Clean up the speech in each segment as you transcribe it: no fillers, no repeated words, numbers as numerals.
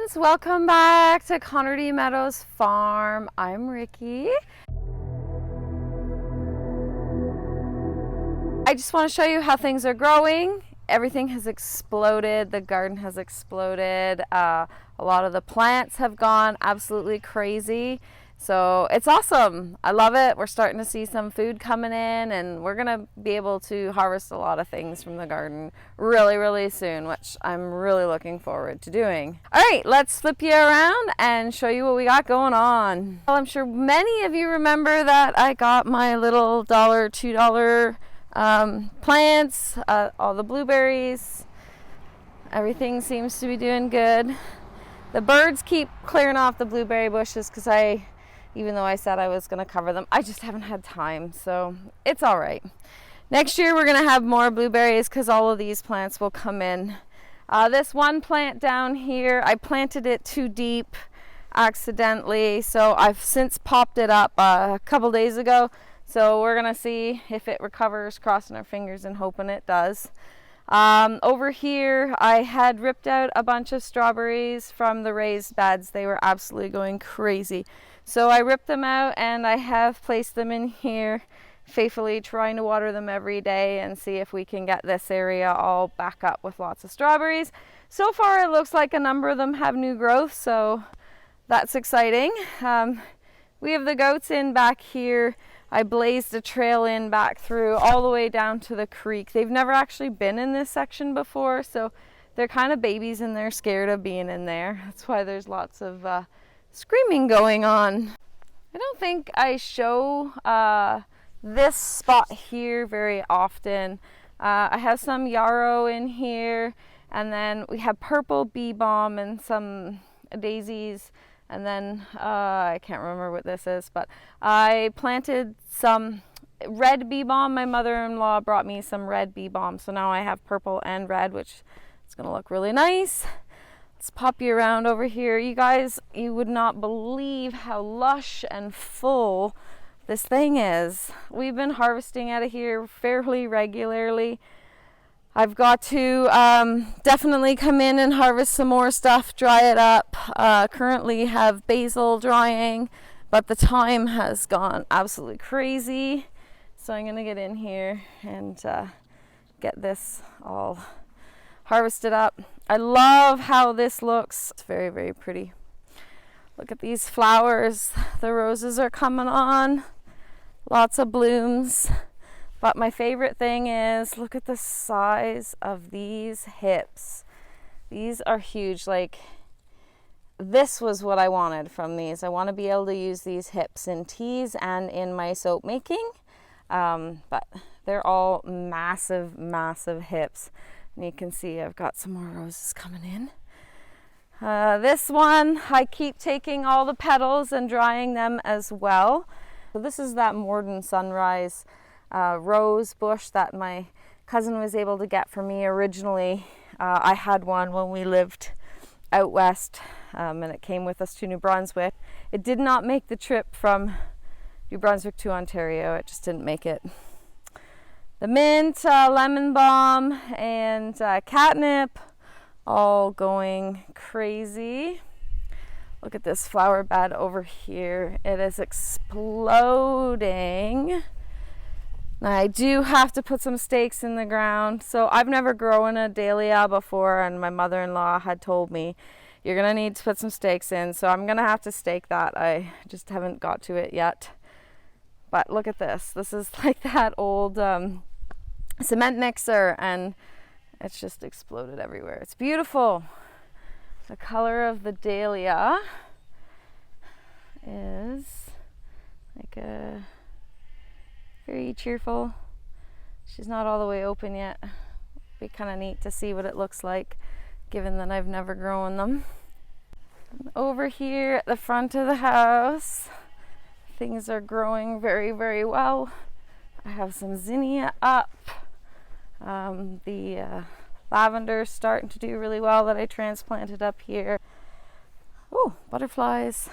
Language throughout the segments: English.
friends, welcome back to Connerty Meadows Farm. I'm Ricky. I just want to show you how things are growing. Everything has exploded. The garden has exploded. A lot of the plants have gone absolutely crazy. So it's awesome. I love it. We're starting to see some food coming in, and we're going to be able to harvest a lot of things from the garden really soon, which I'm really looking forward to doing. All right, let's flip you around and show you what we got going on. Well, I'm sure many of you remember that I got my little $1, $2 plants, all the blueberries. Everything seems to be doing good. The birds keep clearing off the blueberry bushes because even though I said I was going to cover them, I just haven't had time, so it's all right. Next year we're going to have more blueberries because all of these plants will come in. This one plant down here, I planted it too deep accidentally, so I've since popped it up a couple days ago. So we're going to see if it recovers, crossing our fingers and hoping it does. Over here, I had ripped out a bunch of strawberries from the raised beds. They were absolutely going crazy. So I ripped them out and I have placed them in here, faithfully trying to water them every day and see if we can get this area all back up with lots of strawberries. So far, it looks like a number of them have new growth, so that's exciting. We have the goats in back here. I blazed a trail in back through all the way down to the creek. They've never actually been in this section before, so they're kind of babies and they're scared of being in there. That's why there's lots of screaming going on. I don't think I show this spot here very often. I have some yarrow in here, and then we have purple bee balm and some daisies. And then I can't remember what this is, but I planted some red bee balm. My mother-in-law brought me some red bee balm, so now I have purple and red, which is going to look really nice. Let's pop you around over here. You guys, you would not believe how lush and full this thing is. We've been harvesting out of here fairly regularly. I've got to definitely come in and harvest some more stuff, dry it up. Currently have basil drying, but the time has gone absolutely crazy. So I'm going to get in here and get this all harvested up. I love how this looks. It's very pretty. Look at these flowers. The roses are coming on. Lots of blooms. But my favorite thing is, look at the size of these hips. These are huge. Like, this was what I wanted from these. I want to be able to use these hips in teas and in my soap making. But they're all massive hips. And you can see I've got some more roses coming in. This one, I keep taking all the petals and drying them as well. So this is that Morden Sunrise rose bush that my cousin was able to get for me originally. I had one when we lived out west, and it came with us to New Brunswick. It did not make the trip from New Brunswick to Ontario. It just didn't make it. The mint, lemon balm, and catnip all going crazy. Look at this flower bed over here. It is exploding. I do have to put some stakes in the ground. So I've never grown a dahlia before, and my mother-in-law had told me you're going to need to put some stakes in. So I'm going to have to stake that. I just haven't got to it yet. But look at this. This is like that old cement mixer, and it's just exploded everywhere. It's beautiful. The color of the dahlia is like a very cheerful. She's not all the way open yet. Be kind of neat to see what it looks like, given that I've never grown them. Over here at the front of the house, things are growing very well. I have some zinnia up. The lavender's starting to do really well that I transplanted up here. Oh, butterflies.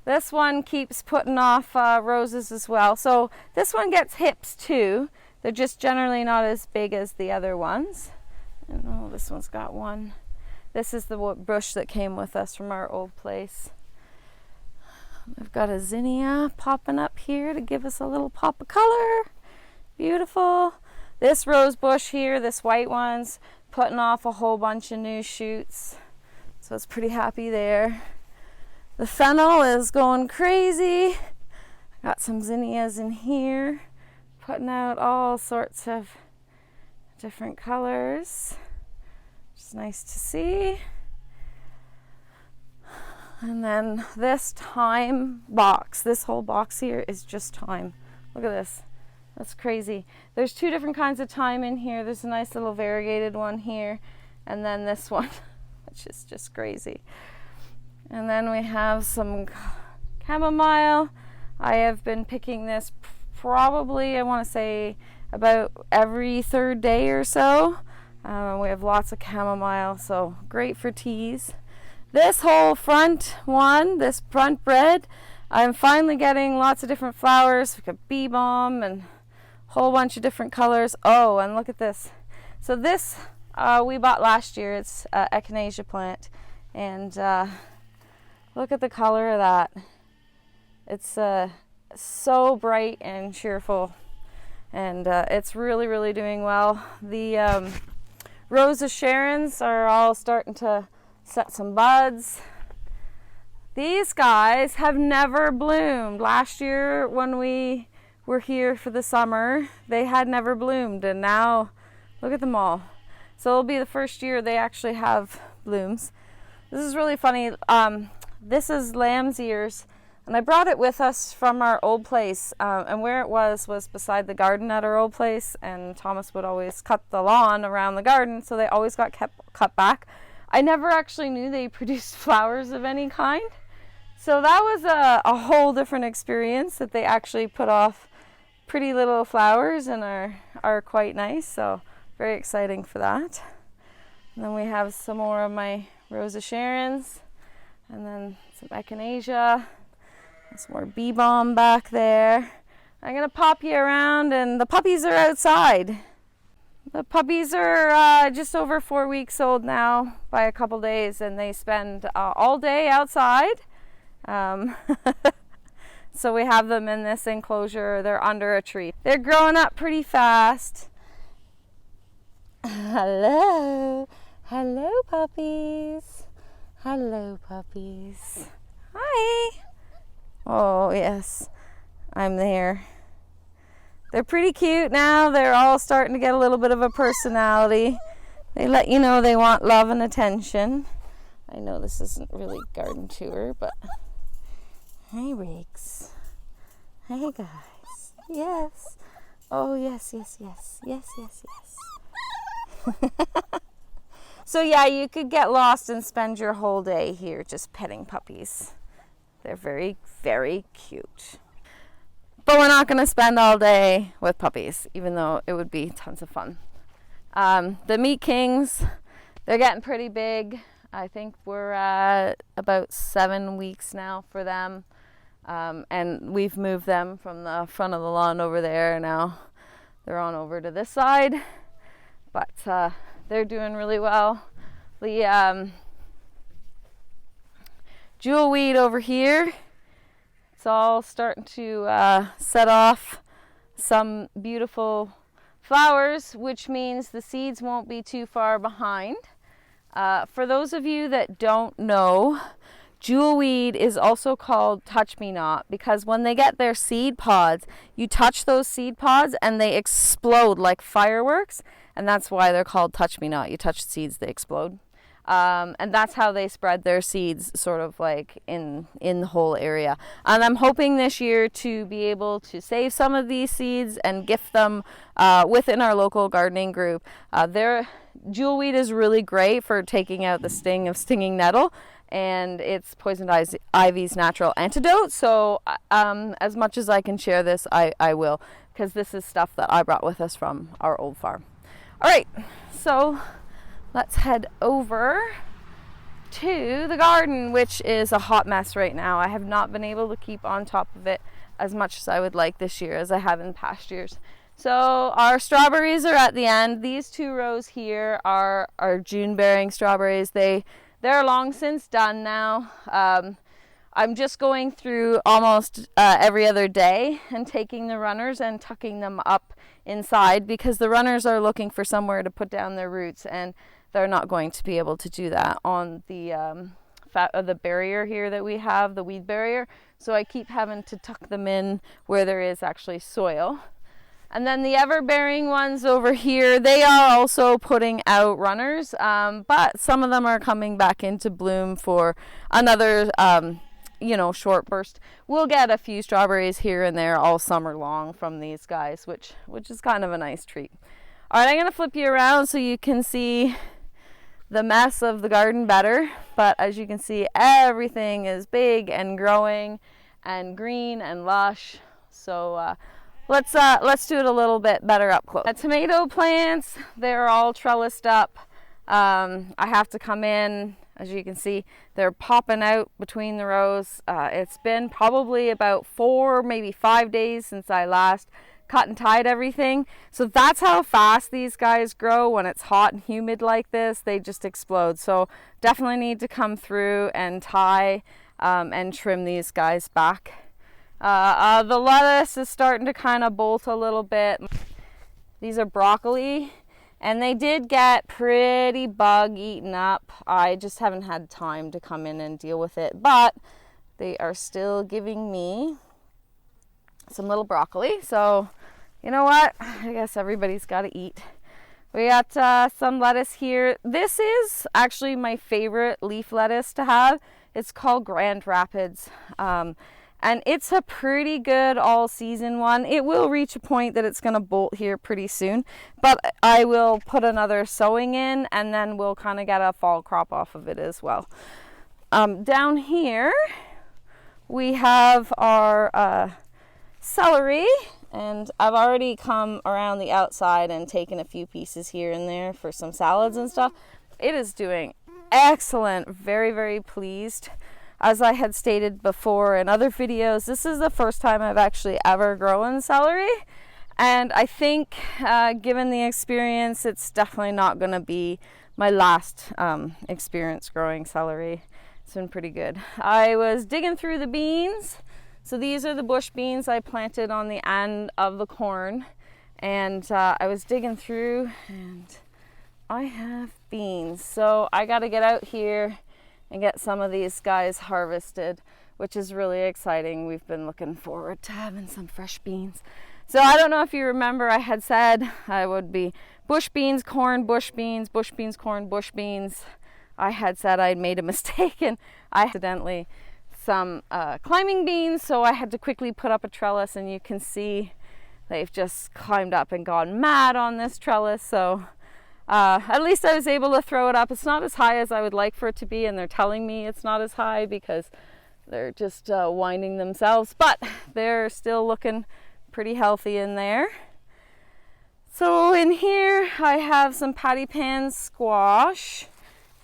This one keeps putting off roses as well. So this one gets hips too. They're just generally not as big as the other ones. And oh, this one's got one. This is the bush that came with us from our old place. We've got a zinnia popping up here to give us a little pop of color. Beautiful. This rose bush here, this white one's putting off a whole bunch of new shoots. So it's pretty happy there. The fennel is going crazy. Got some zinnias in here, putting out all sorts of different colors. It's nice to see. And then this thyme box, this whole box here is just thyme. Look at this. That's crazy. There's two different kinds of thyme in here. There's a nice little variegated one here, and then this one, which is just crazy. And then we have some chamomile. I have been picking this probably, I want to say, about every third day or so. We have lots of chamomile, so great for teas. This whole front one, this front bed, I'm finally getting lots of different flowers. We've got bee balm and a whole bunch of different colors. Oh, and look at this. So this we bought last year. It's Echinacea Plant. And look at the color of that. It's so bright and cheerful. And it's really, really doing well. The Rose of Sharon's are all starting to set some buds. These guys have never bloomed. Last year when we were here for the summer, they had never bloomed, and now look at them all. So it'll be the first year they actually have blooms. This is really funny. This is lamb's ears, and I brought it with us from our old place, and where it was beside the garden at our old place, and Thomas would always cut the lawn around the garden, so they always got cut back. I never actually knew they produced flowers of any kind. So that was a whole different experience, that they actually put off pretty little flowers and are quite nice. So very exciting for that. And then we have some more of my Rose of Sharon's, and then some Echinacea, and some more bee balm back there. I'm going to pop you around, and the puppies are outside. The puppies are just over 4 weeks old now by a couple days, and they spend all day outside. So we have them in this enclosure. They're under a tree. They're growing up pretty fast. Hello. Hello, puppies. Hello, puppies. Hi. Oh, yes. I'm there. They're pretty cute now. They're all starting to get a little bit of a personality. They let you know they want love and attention. I know this isn't really garden tour, but hey, Riggs. Hey, guys. Yes. Oh, yes, yes, yes. Yes, yes, yes. So, yeah, you could get lost and spend your whole day here just petting puppies. They're very, very cute. But we're not going to spend all day with puppies, even though it would be tons of fun. The Meat Kings, they're getting pretty big. I think we're at about 7 weeks now for them. And we've moved them from the front of the lawn over there. Now they're on over to this side. But they're doing really well. The Jewelweed over here, it's all starting to set off some beautiful flowers, which means the seeds won't be too far behind. For those of you that don't know, Jewelweed is also called touch me not, because when they get their seed pods, you touch those seed pods and they explode like fireworks, and that's why they're called touch me not. You touch seeds, they explode. And that's how they spread their seeds, sort of like in the whole area. And I'm hoping this year to be able to save some of these seeds and gift them within our local gardening group. Jewelweed is really great for taking out the sting of stinging nettle, and it's poison ivy's natural antidote. So as much as I can share this, I will, because this is stuff that I brought with us from our old farm. All right, so let's head over to the garden, which is a hot mess right now. I have not been able to keep on top of it as much as I would like this year, as I have in past years. So our strawberries are at the end. These 2 rows here are our June bearing strawberries. They're long since done now. I'm just going through almost every other day and taking the runners and tucking them up inside, because the runners are looking for somewhere to put down their roots, and they're not going to be able to do that on the barrier here that we have, the weed barrier. So I keep having to tuck them in where there is actually soil. And then the ever-bearing ones over here, they are also putting out runners, but some of them are coming back into bloom for another short burst. We'll get a few strawberries here and there all summer long from these guys, which is kind of a nice treat. All right, I'm going to flip you around so you can see the mess of the garden better. But as you can see, everything is big and growing and green and lush. So let's do it a little bit better up close. The tomato plants, they're all trellised up. I have to come in. As you can see, they're popping out between the rows. It's been probably about 4, maybe 5 days since I last cut and tied everything. So that's how fast these guys grow. When it's hot and humid like this, they just explode. So definitely need to come through and tie and trim these guys back. The lettuce is starting to kind of bolt a little bit. These are broccoli. And they did get pretty bug eaten up. I just haven't had time to come in and deal with it. But they are still giving me some little broccoli. So, you know what? I guess everybody's got to eat. We got some lettuce here. This is actually my favorite leaf lettuce to have. It's called Grand Rapids. And it's a pretty good all-season one. It will reach a point that it's going to bolt here pretty soon. But I will put another sowing in, and then we'll kind of get a fall crop off of it as well. Down here, we have our celery. And I've already come around the outside and taken a few pieces here and there for some salads and stuff. It is doing excellent. Very, very pleased. As I had stated before in other videos, this is the first time I've actually ever grown celery. And I think, given the experience, it's definitely not going to be my last experience growing celery. It's been pretty good. I was digging through the beans. So these are the bush beans I planted on the end of the corn. And I was digging through, and I have beans. So I got to get out here and get some of these guys harvested, which is really exciting. We've been looking forward to having some fresh beans. So I don't know if you remember, I had said I would be bush beans, corn, bush beans, bush beans, corn, bush beans. I had said I'd made a mistake, and I accidentally some climbing beans, so I had to quickly put up a trellis, and you can see they've just climbed up and gone mad on this trellis. So at least I was able to throw it up. It's not as high as I would like for it to be, and they're telling me it's not as high because they're just winding themselves, but they're still looking pretty healthy in there. So in here I have some patty pan squash,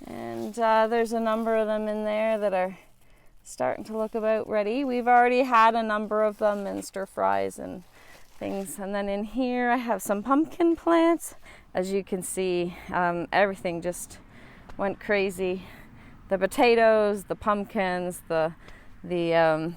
and there's a number of them in there that are starting to look about ready. We've already had a number of them in stir fries and things. And then in here I have some pumpkin plants. As you can see, everything just went crazy. The potatoes, the pumpkins, the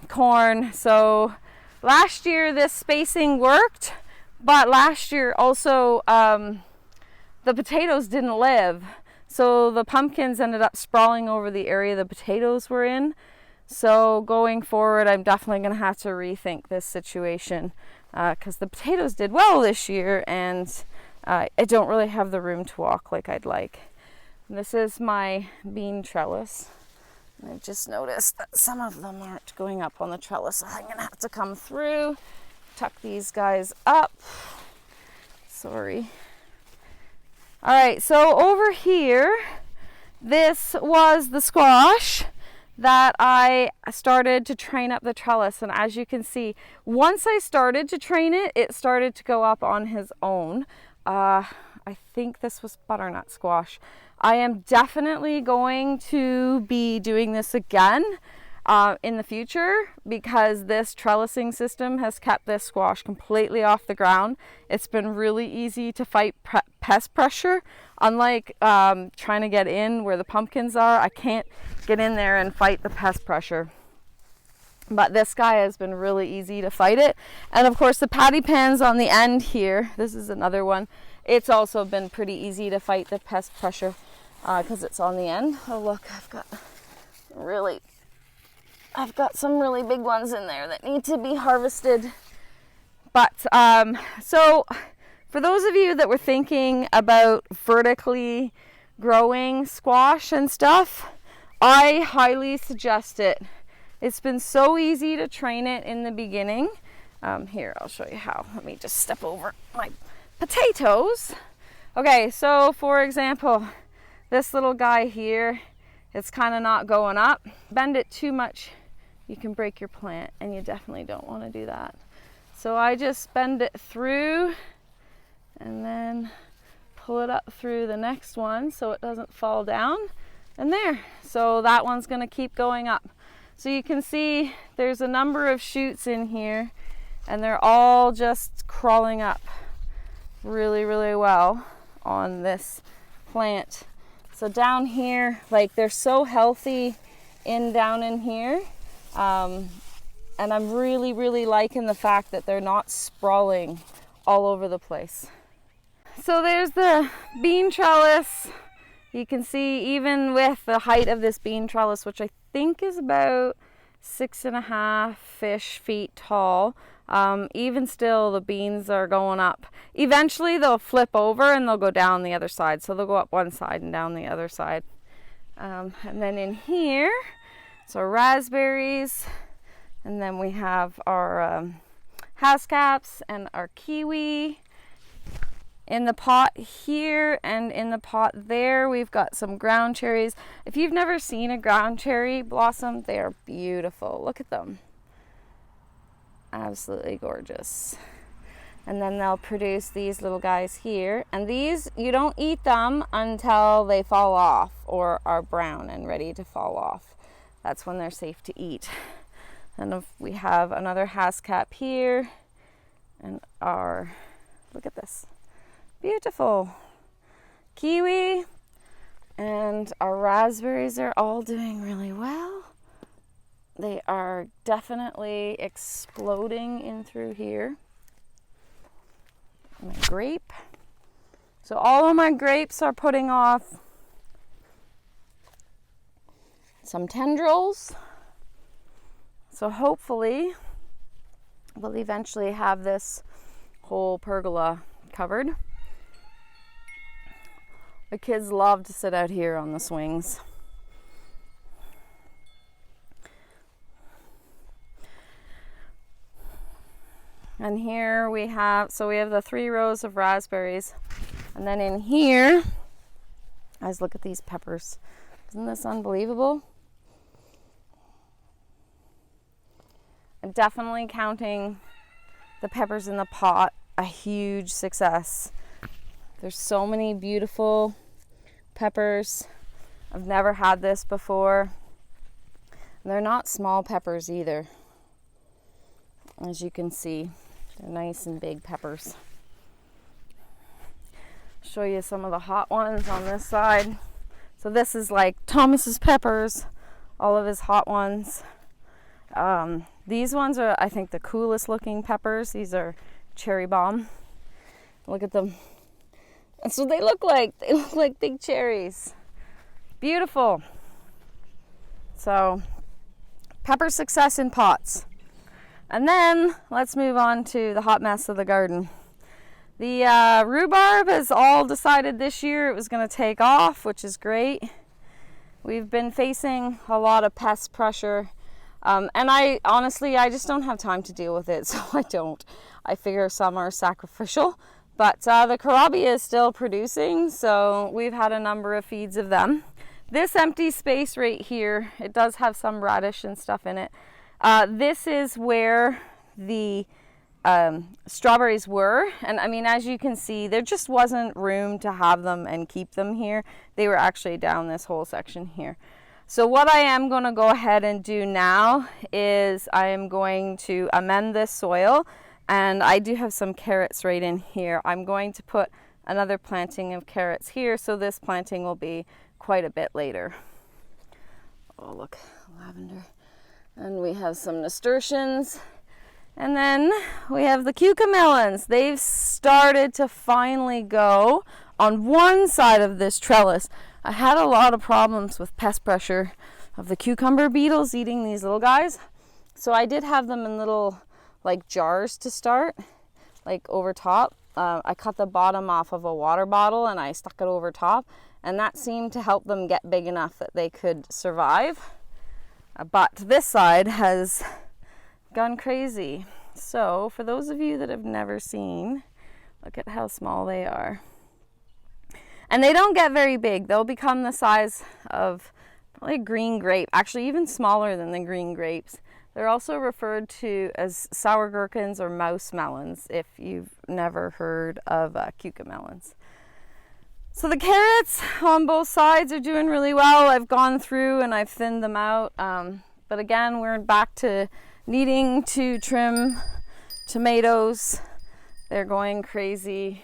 corn. So last year this spacing worked, but last year also the potatoes didn't live. So the pumpkins ended up sprawling over the area the potatoes were in. So going forward, I'm definitely going to have to rethink this situation, because the potatoes did well this year, and I don't really have the room to walk like I'd like. This is my bean trellis. I've just noticed that some of them aren't going up on the trellis, so I'm going to have to come through, tuck these guys up. Sorry. All right, so over here, this was the squash that I started to train up the trellis, and as you can see, once I started to train it, it started to go up on his own. I think this was butternut squash. I am definitely going to be doing this again, in the future, because this trellising system has kept this squash completely off the ground. It's been really easy to fight pest pressure. Unlike trying to get in where the pumpkins are, I can't get in there and fight the pest pressure. But this guy has been really easy to fight it. And of course the patty pans on the end here, this is another one. It's also been pretty easy to fight the pest pressure because it's on the end. Oh look, I've got some really big ones in there that need to be harvested. But so for those of you that were thinking about vertically growing squash and stuff, I highly suggest it. It's been so easy to train it in the beginning. Here, I'll show you how. Let me just step over my potatoes. Okay, so for example, this little guy here, it's kind of not going up. Bend it too much, you can break your plant, and you definitely don't want to do that. So I just bend it through and then pull it up through the next one so it doesn't fall down. And there, so that one's going to keep going up. So you can see there's a number of shoots in here, and they're all just crawling up really, really well on this plant. So down here, like, they're so healthy down in here. And I'm really, really liking the fact that they're not sprawling all over the place. So there's the bean trellis. You can see even with the height of this bean trellis, which I think is about 6.5-ish feet tall, even still the beans are going up. Eventually they'll flip over and they'll go down the other side. So they'll go up one side and down the other side. And then in here, so raspberries, and then we have our hascaps and our kiwi. In the pot here and in the pot there, we've got some ground cherries. If you've never seen a ground cherry blossom, they are beautiful. Look at them. Absolutely gorgeous. And then they'll produce these little guys here. And these, you don't eat them until they fall off or are brown and ready to fall off. That's when they're safe to eat. And if we have another hascap here, and our, look at this. Beautiful kiwi, and our raspberries are all doing really well. They are definitely exploding in through here. My grape. So all of my grapes are putting off some tendrils. So hopefully we'll eventually have this whole pergola covered. The kids love to sit out here on the swings. And here we have, so we have the 3 rows of raspberries. And then in here, guys, look at these peppers. Isn't this unbelievable? I'm definitely counting the peppers in the pot a huge success. There's so many beautiful peppers. I've never had this before. They're not small peppers either. As you can see, they're nice and big peppers. Show you some of the hot ones on this side. So this is like Thomas's peppers, all of his hot ones. These ones are, I think, the coolest looking peppers. These are cherry bomb. Look at them. And so they look like big cherries. Beautiful. So pepper success in pots. And then let's move on to the hot mess of the garden. The rhubarb has all decided this year it was going to take off, which is great. We've been facing a lot of pest pressure. And I just don't have time to deal with it, so I don't. I figure some are sacrificial. But the kohlrabi is still producing, so we've had a number of feeds of them. This empty space right here, it does have some radish and stuff in it. This is where the strawberries were, and I mean, as you can see, there just wasn't room to have them and keep them here. They were actually down this whole section here. So what I am going to go ahead and do now is I am going to amend this soil, and I do have some carrots right in here. I'm going to put another planting of carrots here, so this planting will be quite a bit later. Oh, look, lavender. And we have some nasturtiums. And then we have the cucamelons. They've started to finally go on one side of this trellis. I had a lot of problems with pest pressure of the cucumber beetles eating these little guys. So I did have them in little like jars to start, like over top. I cut the bottom off of a water bottle and I stuck it over top, and that seemed to help them get big enough that they could survive. But this side has gone crazy. So for those of you that have never seen, look at how small they are. And they don't get very big. They'll become the size of probably a green grape, actually even smaller than the green grapes. They're also referred to as sour gherkins or mouse melons if you've never heard of cucamelons. So the carrots on both sides are doing really well. I've gone through and I've thinned them out. But again, we're back to needing to trim tomatoes. They're going crazy,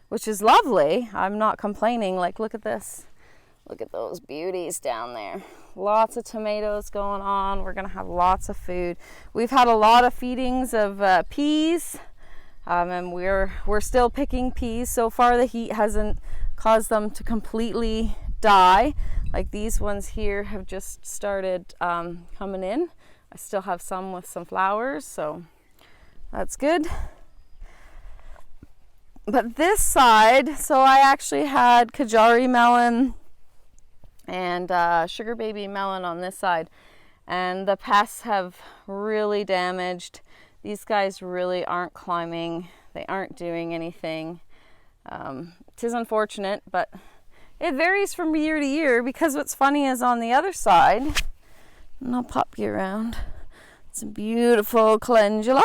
which is lovely. I'm not complaining. Like, look at this. Look at those beauties down there. Lots of tomatoes going on. We're gonna have lots of food. We've had a lot of feedings of peas, and we're still picking peas. So far the heat hasn't caused them to completely die. Like these ones here have just started coming in. I still have some with some flowers, so that's good. But this side, so I actually had Kajari melon and sugar baby melon on this side, and the pests have really damaged. These guys really aren't climbing. They aren't doing anything. It is unfortunate, but it varies from year to year, because what's funny is on the other side, and I'll pop you around, it's a beautiful calendula.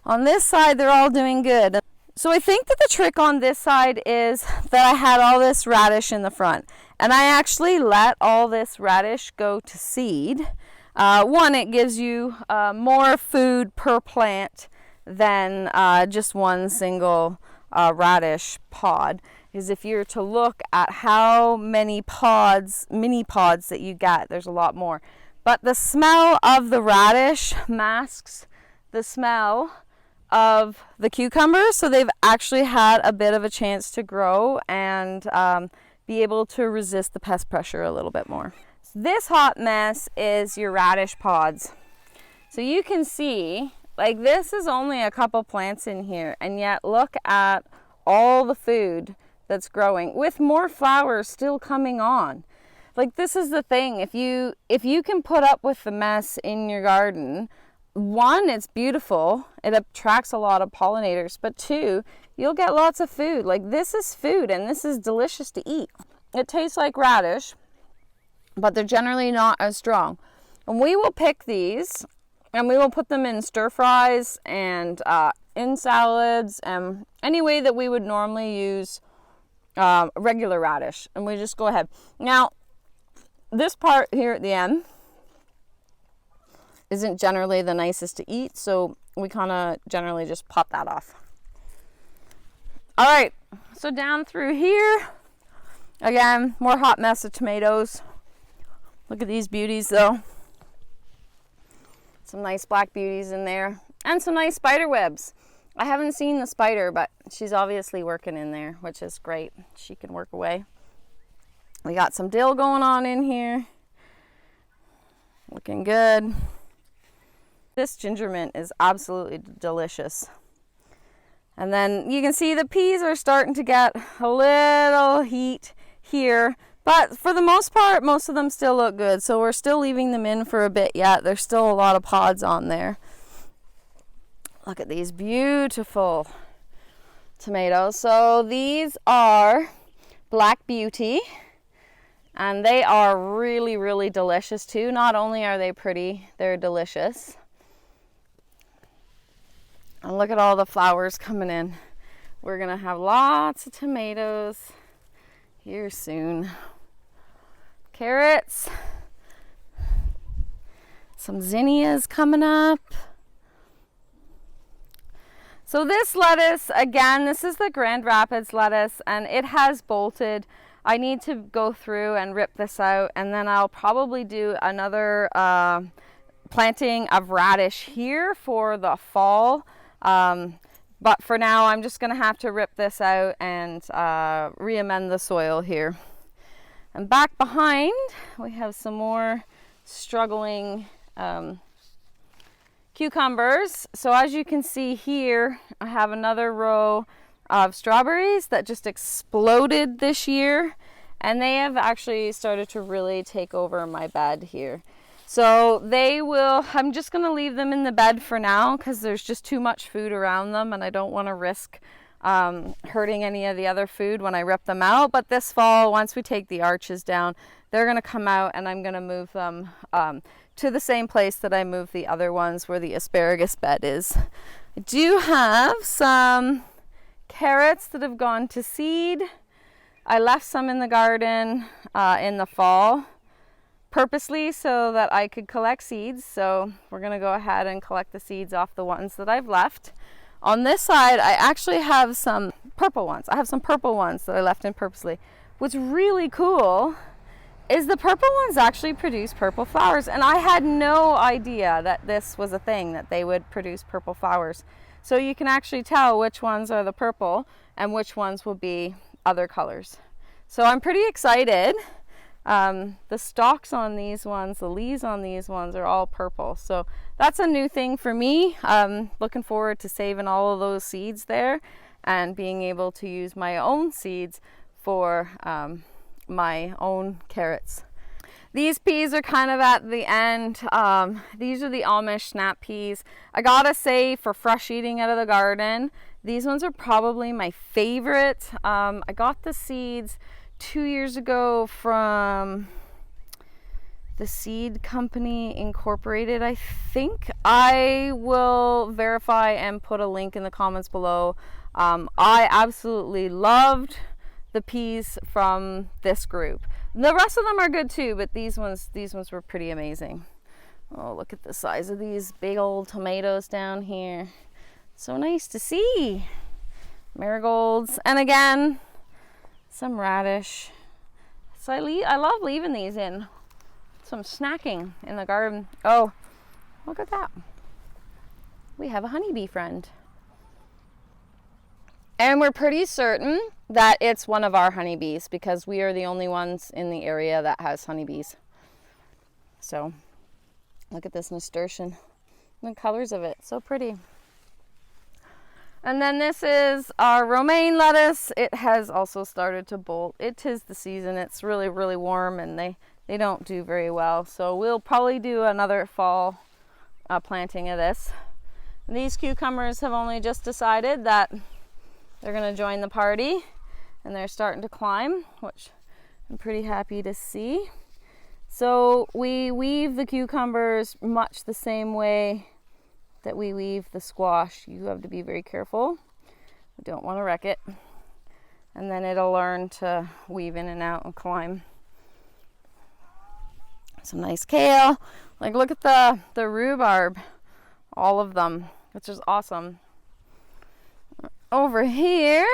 On this side, they're all doing good. So I think that the trick on this side is that I had all this radish in the front, and I actually let all this radish go to seed. One, it gives you more food per plant than just one single radish pod. Because if you're to look at how many pods, mini pods that you get, there's a lot more. But the smell of the radish masks the smell of the cucumbers, so they've actually had a bit of a chance to grow and be able to resist the pest pressure a little bit more. This hot mess is your radish pods. So you can see, like, this is only a couple plants in here, and yet look at all the food that's growing with more flowers still coming on. Like, this is the thing, if you can put up with the mess in your garden, one, it's beautiful, it attracts a lot of pollinators, but two, you'll get lots of food. Like, this is food and this is delicious to eat. It tastes like radish, but they're generally not as strong. And we will pick these and we will put them in stir fries and in salads and any way that we would normally use regular radish. And we just go ahead. Now, this part here at the end isn't generally the nicest to eat, so we kind of generally just pop that off. All right, so down through here, again, more hot mess of tomatoes. Look at these beauties though. Some nice black beauties in there, and some nice spider webs. I haven't seen the spider, but she's obviously working in there, which is great. She can work away. We got some dill going on in here. Looking good. This ginger mint is absolutely delicious. And then you can see the peas are starting to get a little heat here, but for the most part, most of them still look good. So we're still leaving them in for a bit yet. There's still a lot of pods on there. Look at these beautiful tomatoes. So these are Black Beauty, and they are really, really delicious too. Not only are they pretty, they're delicious. And look at all the flowers coming in. We're gonna have lots of tomatoes here soon. carrots. Some zinnias coming up. So this lettuce, again, this is the Grand Rapids lettuce, and it has bolted. I need to go through and rip this out, and then I'll probably do another planting of radish here for the fall. But for now, I'm just going to have to rip this out and re-amend the soil here. And back behind, we have some more struggling cucumbers. So as you can see here, I have another row of strawberries that just exploded this year, and they have actually started to really take over my bed here. So I'm just going to leave them in the bed for now because there's just too much food around them, and I don't want to risk hurting any of the other food when I rip them out. But this fall, once we take the arches down, they're going to come out, and I'm going to move them to the same place that I moved the other ones where the asparagus bed is. I do have some carrots that have gone to seed. I left some in the garden in the fall purposely so that I could collect seeds. So we're going to go ahead and collect the seeds off the ones that I've left. On this side, I actually have some purple ones. I have some purple ones that I left in purposely. What's really cool is the purple ones actually produce purple flowers, and I had no idea that this was a thing, that they would produce purple flowers. So you can actually tell which ones are the purple and which ones will be other colors. So I'm pretty excited. The stalks on these ones, the leaves on these ones are all purple. So that's a new thing for me. I'm looking forward to saving all of those seeds there and being able to use my own seeds for my own carrots. These peas are kind of at the end. These are the Amish snap peas. I gotta say, for fresh eating out of the garden, these ones are probably my favorite. I got the seeds 2 years ago from the Seed Company Incorporated, I think. I will verify and put a link in the comments below. I absolutely loved the peas from this group. The rest of them are good too, but these ones were pretty amazing. Oh, look at the size of these big old tomatoes down here. So nice to see. Marigolds, and again, some radish. So I love leaving these in. Some snacking in the garden. Oh, look at that. We have a honeybee friend. And we're pretty certain that it's one of our honeybees because we are the only ones in the area that has honeybees. So look at this nasturtium. The colors of it, so pretty. And then this is our romaine lettuce. It has also started to bolt. It is the season. It's really, really warm, and they don't do very well. So we'll probably do another fall planting of this. And these cucumbers have only just decided that they're going to join the party, and they're starting to climb, which I'm pretty happy to see. So we weave the cucumbers much the same way that we weave the squash. You have to be very careful. You don't want to wreck it. And then it'll learn to weave in and out and climb. Some nice kale. Like, look at the rhubarb. All of them, which is awesome. Over here,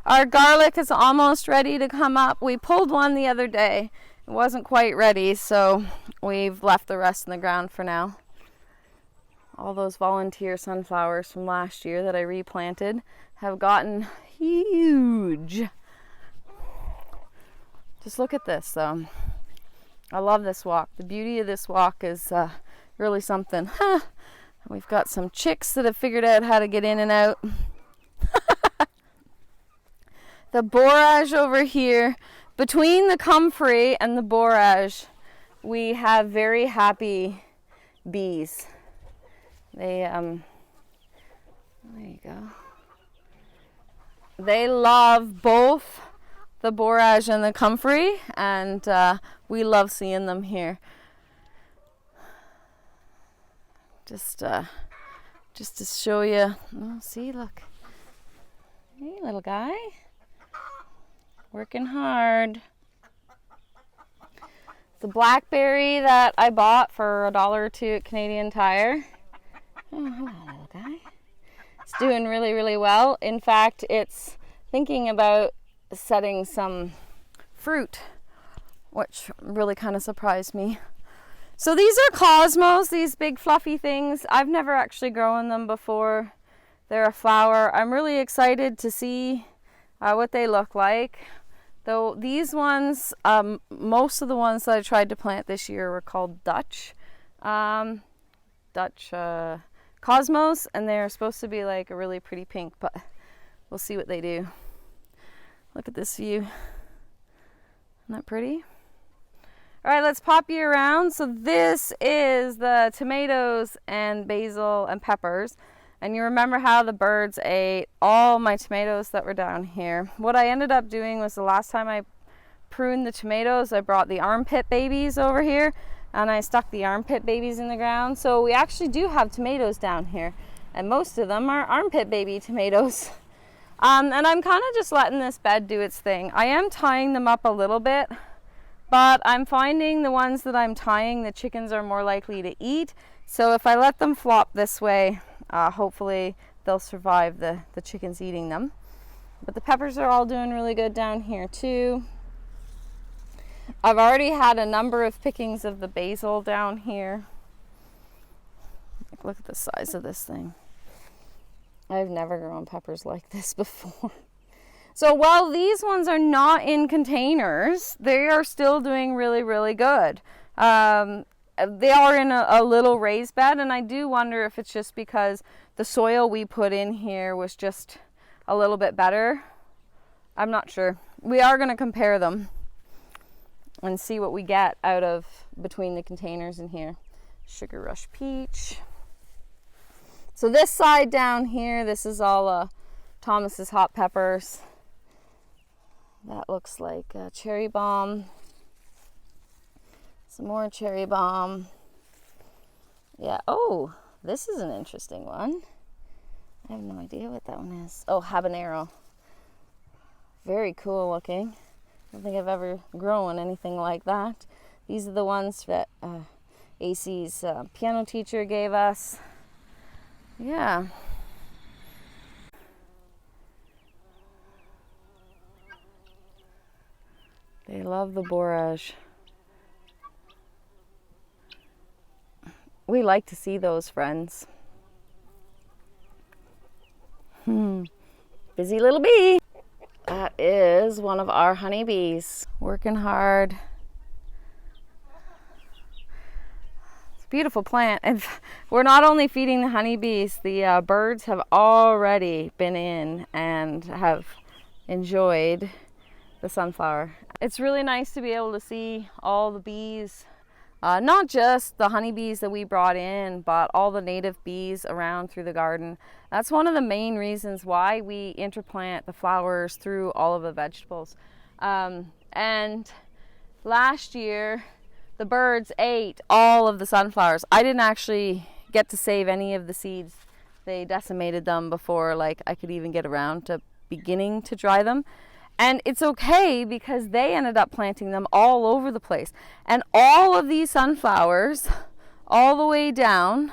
our garlic is almost ready to come up. We pulled one the other day. It wasn't quite ready, so we've left the rest in the ground for now. All those volunteer sunflowers from last year that I replanted have gotten huge. Just look at this, though. I love this walk. The beauty of this walk is really something. We've got some chicks that have figured out how to get in and out. The borage over here, between the comfrey and the borage, we have very happy bees. They there you go. They love both the borage and the comfrey, and we love seeing them here. Just to show you. Oh, see, look. Hey, little guy. Working hard. The Blackberry that I bought for $1 or $2 at Canadian Tire. Oh, hello, little guy. It's doing really, really well. In fact, it's thinking about setting some fruit, which really kind of surprised me. So these are cosmos, these big fluffy things. I've never actually grown them before. They're a flower. I'm really excited to see what they look like. Though these ones, most of the ones that I tried to plant this year were called Dutch Cosmos, and they're supposed to be like a really pretty pink, but we'll see what they do. Look at this view. Isn't that pretty? All right, let's pop you around. So this is the tomatoes and basil and peppers. And you remember how the birds ate all my tomatoes that were down here. What I ended up doing was the last time I pruned the tomatoes, I brought the armpit babies over here and I stuck the armpit babies in the ground. So we actually do have tomatoes down here, and most of them are armpit baby tomatoes. And I'm kind of just letting this bed do its thing. I am tying them up a little bit, but I'm finding the ones that I'm tying, the chickens are more likely to eat. So if I let them flop this way, hopefully they'll survive the chickens eating them. But the peppers are all doing really good down here too. I've already had a number of pickings of the basil down here. Look at the size of this thing. I've never grown peppers like this before. So while these ones are not in containers, they are still doing really, really good. They are in a little raised bed, and I do wonder if it's just because the soil we put in here was just a little bit better. I'm not sure. We are going to compare them and see what we get out of between the containers in here. Sugar Rush Peach. So this side down here, this is all Thomas's hot peppers. That looks like cherry bomb. Some more cherry bomb. Yeah, oh, this is an interesting one. I have no idea what that one is. Oh, habanero. Very cool looking. I don't think I've ever grown anything like that. These are the ones that AC's piano teacher gave us. Yeah. They love the borage. We like to see those, friends. Busy little bee. That is one of our honeybees, working hard. It's a beautiful plant. And we're not only feeding the honeybees, the birds have already been in and have enjoyed the sunflower. It's really nice to be able to see all the bees, not just the honeybees that we brought in, but all the native bees around through the garden. That's one of the main reasons why we interplant the flowers through all of the vegetables. And last year, the birds ate all of the sunflowers. I didn't actually get to save any of the seeds. They decimated them before I could even get around to beginning to dry them. And it's okay because they ended up planting them all over the place. And all of these sunflowers, all the way down,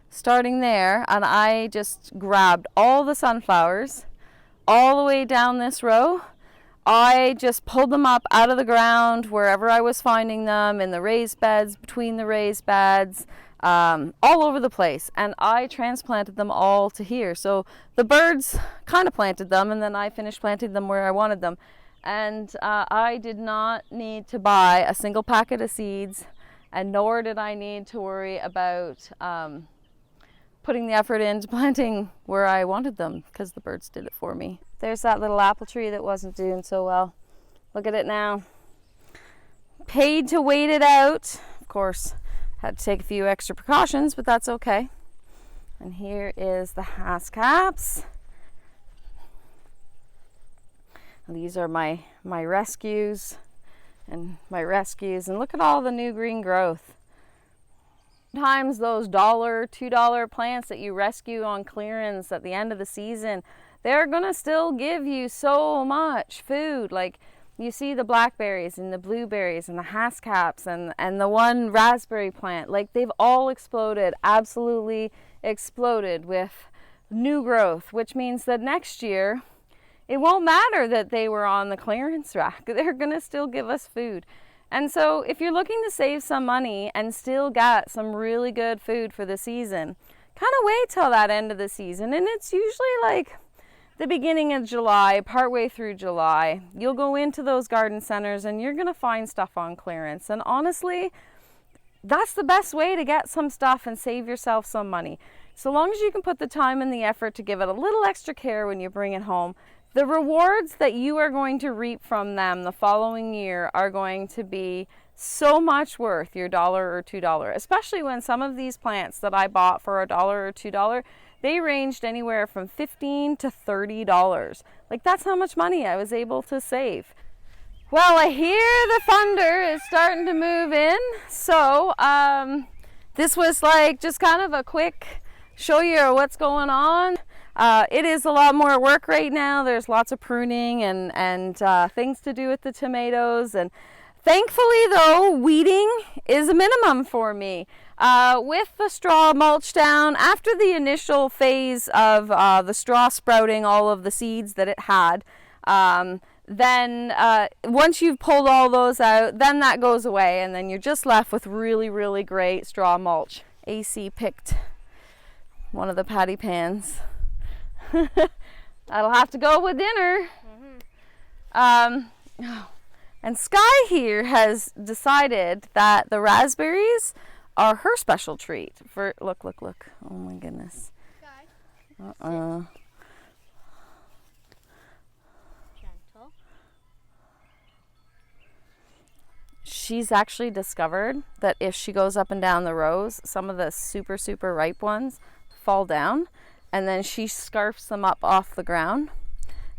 starting there, and I just grabbed all the sunflowers all the way down this row. I just pulled them up out of the ground wherever I was finding them, in the raised beds, between the raised beds, all over the place, and I transplanted them all to here. So the birds kind of planted them, and then I finished planting them where I wanted them. And I did not need to buy a single packet of seeds, and nor did I need to worry about putting the effort into planting where I wanted them, because the birds did it for me. There's that little apple tree that wasn't doing so well. Look at it now. Paid to wait it out. Of course, had to take a few extra precautions, but that's okay. And here is the Haskaps. These are my rescues and my rescues. And look at all the new green growth. Sometimes those $1, $2 plants that you rescue on clearance at the end of the season, they're gonna still give you so much food. you see the blackberries and the blueberries and the hascaps and the one raspberry plant, like they've all exploded, absolutely exploded with new growth, which means that next year it won't matter that they were on the clearance rack. They're gonna still give us food. And so if you're looking to save some money and still get some really good food for the season, kind of wait till that end of the season. And it's usually like the beginning of July, partway through July. You'll go into those garden centers and you're gonna find stuff on clearance. And honestly, that's the best way to get some stuff and save yourself some money. So long as you can put the time and the effort to give it a little extra care when you bring it home, the rewards that you are going to reap from them the following year are going to be so much worth your $1 or $2, especially when some of these plants that I bought for $1 or $2, they ranged anywhere from $15 to $30. Like, that's how much money I was able to save. Well, I hear the thunder is starting to move in. So this was like just kind of a quick show you what's going on. It is a lot more work right now. There's lots of pruning and things to do with the tomatoes. And thankfully, though, weeding is a minimum for me. With the straw mulch down, after the initial phase of the straw sprouting all of the seeds that it had, then once you've pulled all those out, then that goes away, and then you're just left with really, really great straw mulch. AC picked one of the patty pans. That'll have to go with dinner. And Sky here has decided that the raspberries are her special treat. For look. Oh my goodness. Sky. Gentle. She's actually discovered that if she goes up and down the rows, some of the super, super ripe ones fall down, and then she scarfs them up off the ground.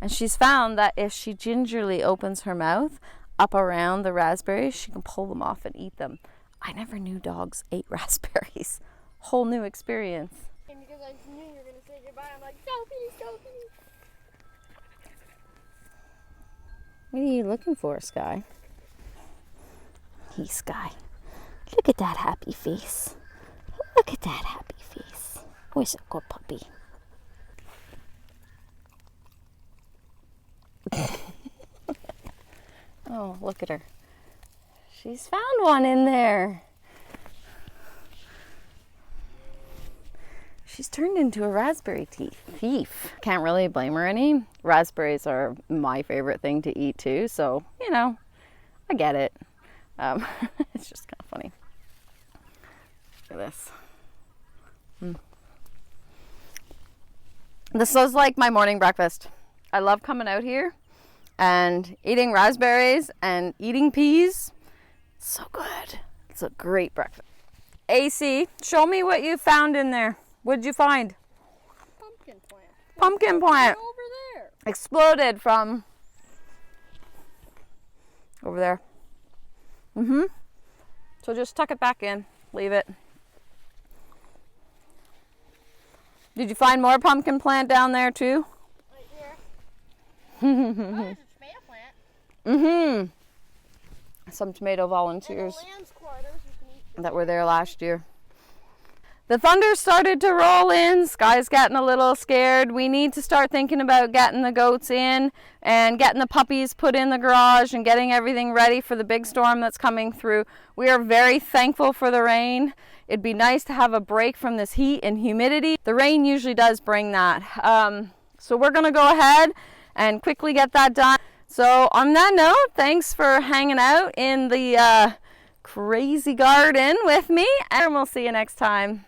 And she's found that if she gingerly opens her mouth up around the raspberries, she can pull them off and eat them. I never knew dogs ate raspberries. Whole new experience. And because I knew you were going to say goodbye, I'm like, Sophie. What are you looking for, Sky? Hey, Sky. Look at that happy face. Look at that happy face. Where's a good puppy? Oh, look at her. She's found one in there. She's turned into a raspberry thief. Can't really blame her any. Raspberries are my favorite thing to eat too, so, you know, I get it. It's just kind of funny. Look at this. This is like my morning breakfast. I love coming out here and eating raspberries and eating peas. So good. It's a great breakfast. AC, show me what you found in there. What'd you find? Pumpkin plant. Pumpkin plant. Over there. Exploded from over there. So just tuck it back in. Leave it. Did you find more pumpkin plant down there too? Right here. Oh, there's a tomato plant. Some tomato volunteers And the lamb's quarters, you can eat that were there last year. The thunder started to roll in. Sky's getting a little scared. We need to start thinking about getting the goats in and getting the puppies put in the garage and getting everything ready for the big storm that's coming through. We are very thankful for the rain. It'd be nice to have a break from this heat and humidity. The rain usually does bring that. So we're going to go ahead and quickly get that done. So on that note, thanks for hanging out in the crazy garden with me, and we'll see you next time.